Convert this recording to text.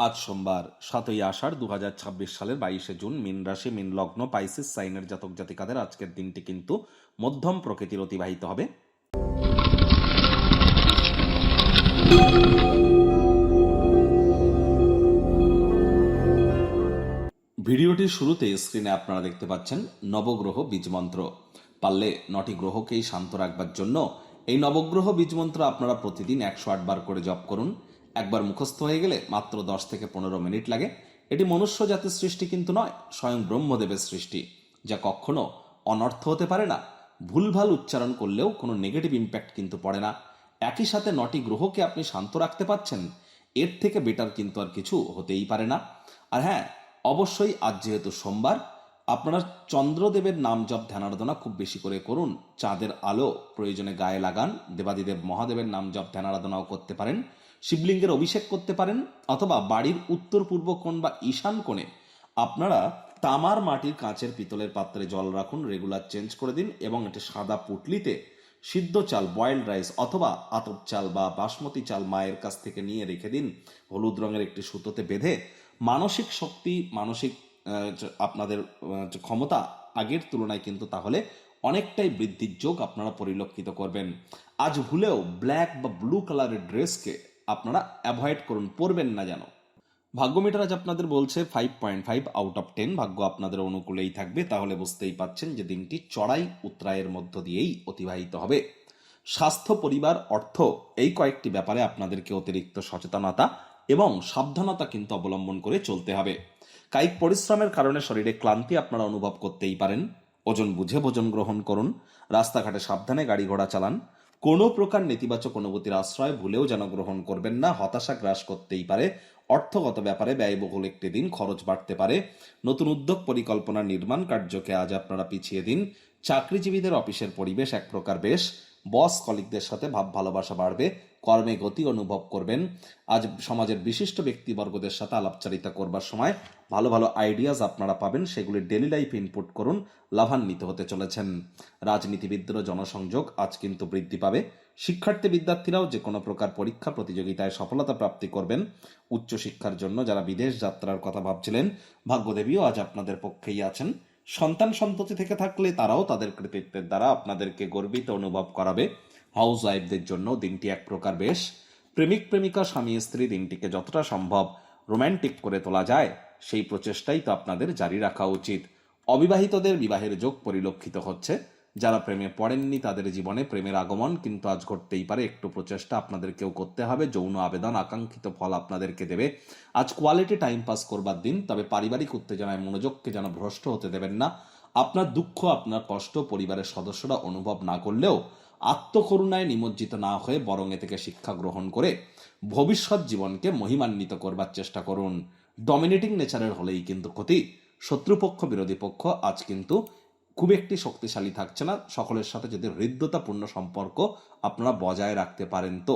আজ সোমবার 7ই আষাঢ় 2026 সালের 22শে জুন মীন রাশি মীন লগ্ন পাইসিস সাইনের জাতক জাতিকাদের আজকের দিনটি কিন্তু মধ্যম প্রকৃতির অতিবাহিত হবে। ভিডিওটির শুরুতে স্ক্রিনে আপনারা দেখতে পাচ্ছেন নবগ্রহ বীজমন্ত্র। পারলে 9টি গ্রহকেই শান্ত রাখবার জন্য এই নবগ্রহ বীজমন্ত্র আপনারা প্রতিদিন 108 বার করে জপ করুন। একবার মুখস্থ হয়ে গেলে মাত্র 10 থেকে 15 মিনিট লাগে। এটি মনুষ্য জাতির সৃষ্টি কিন্তু নয়, স্বয়ং ব্রহ্মদেবের সৃষ্টি, যা কখনো অনর্থ হতে পারে না। ভুলভাল উচ্চারণ করলেও কোনো নেগেটিভ ইম্প্যাক্ট কিন্তু পড়ে না। একই সাথে 9টি গ্রহকে আপনি শান্ত রাখতে পারছেন, এর থেকে বেটার কিন্তু আর কিছু হতেই পারে না। আর হ্যাঁ, অবশ্যই আজ যেহেতু সোমবার, আপনারা চন্দ্রদেবের নাম জপ ধ্যানারাধনা খুব বেশি করে করুন। চাঁদের আলো প্রয়োজনে গায়ে লাগান। দেবাদিদেব মহাদেবের নাম জপ ধ্যানারাধনাও করতে পারেন। শিবলিঙ্গের অভিষেক করতে পারেন, অথবা বাড়ির উত্তর পূর্ব কোণ বা ঈশান কোণে আপনারা তামার, মাটির, কাঁচের, পিতলের পাত্রে জল রাখুন। রেগুলার চেঞ্জ করে দিন এবং এটি সাদা পুটলিতে সিদ্ধ চাল, বয়েলড রাইস অথবা আতপ চাল বা বাসমতি চাল মায়ের কাছ থেকে নিয়ে রেখে দিন। হলুদ রঙের একটি সুতোতে বেঁধে মানসিক শক্তি, মানসিক আপনাদের ক্ষমতা আগের তুলনায় কিন্তু তাহলে অনেকটাই বৃদ্ধির যোগ আপনারা পরিলক্ষিত করবেন। আজ ভুলেও ব্ল্যাক বা ব্লু কালারের ড্রেসকে আপনারা অ্যাভয়েড করুন, পরবেন না যেন। ভাগ্য মিটার আজ আপনাদের বলছে 5.5 আউট অফ 10। ভাগ্য আপনাদের অনুকূলেই থাকবে। তাহলে বুঝতেই পাচ্ছেন যে দিনটি চড়াই উত্তরায়ের মধ্য দিয়েই অতিবাহিত হবে। স্বাস্থ্য, পরিবার, অর্থ এই কয়েকটি ব্যাপারে আপনাদেরকে অতিরিক্ত সচেতনতা এবং সাবধানতা কিন্তু অবলম্বন করে চলতে হবে। কায়িক পরিশ্রমের কারণে শরীরে ক্লান্তি আপনারা অনুভব করতেই পারেন। ওজন বুঝে ভোজন গ্রহণ করুন। রাস্তাঘাটে সাবধানে গাড়ি ঘোড়া চালান। কোনো প্রকার নেতিবাচক অনুভূতির আশ্রয় ভুলেও যেন গ্রহণ করবেন না। হতাশা গ্রাস করতেই পারে। অর্থগত ব্যাপারে ব্যয়বহুল একটি দিন, খরচ বাড়তে পারে। নতুন উদ্যোগ পরিকল্পনা, নির্মাণ কার্যকে আজ আপনারা পিছিয়ে দিন। চাকরিজীবীদের অফিসের পরিবেশ এক প্রকার বেশ। বস কলিগদের সাথে ভাব ভালোবাসা বাড়বে। কর্মে গতি অনুভব করবেন। আজ সমাজের বিশিষ্ট ব্যক্তিবর্গদের সাথে আলাপচারিতা করবার সময় ভালো ভালো আইডিয়াস আপনারা পাবেন। সেগুলি ডেলি লাইফে ইনপুট করুন, লাভান্বিত হতে চলেছেন। রাজনীতিবিদদের জনসংযোগ আজ কিন্তু বৃদ্ধি পাবে। শিক্ষার্থী বিদ্যার্থীরাও যে কোনো প্রকার পরীক্ষা প্রতিযোগিতায় সফলতা প্রাপ্তি করবেন। উচ্চশিক্ষার জন্য যারা বিদেশ যাত্রার কথা ভাবছিলেন, ভাগ্যদেবীও আজ আপনাদের পক্ষেই আছেন। সন্তান সন্ততি থেকে থাকলে তারাও তাদের কৃতিত্বের দ্বারা আপনাদেরকে গর্বিত অনুভব করাবে। হাউস ওয়াইফদের জন্য দিনটি এক প্রকার বেশ। প্রেমিক প্রেমিকা, স্বামী স্ত্রী দিনটিকে যতটা সম্ভব রোম্যান্টিক করে তোলা যায় সেই প্রচেষ্টাই তো আপনাদের জারি রাখা উচিত। অবিবাহিতদের বিবাহের যোগ পরিলক্ষিত হচ্ছে। যারা প্রেমে পড়েননি তাদের জীবনে প্রেমের আগমন কিন্তু আজ ঘটতেই পারে। একটু প্রচেষ্টা আপনাদেরকেও করতে হবে। যৌন আবেদন আকাঙ্ক্ষিত ফল আপনাদেরকে দেবে। আজ কোয়ালিটি টাইম পাস করবার দিন, তবে পারিবারিক উত্তেজনায় মনোযোগকে যেন ভ্রষ্ট হতে দেবেন না। আপনার দুঃখ, আপনার কষ্ট পরিবারের সদস্যরা অনুভব না করলেও আত্মকরুণায় নিমজ্জিত না হয়ে বরং এ থেকে শিক্ষা গ্রহণ করে ভবিষ্যৎ জীবনকে মহিমান্বিত করবার চেষ্টা করুন। ডমিনেটিং নেচারের হলেই কিন্তু ক্ষতি। শত্রুপক্ষ, বিরোধী পক্ষ আজ কিন্তু খুব একটি শক্তিশালী থাকছে না। সকলের সাথে যদি হৃদ্যতাপূর্ণ সম্পর্ক আপনারা বজায় রাখতে পারেন তো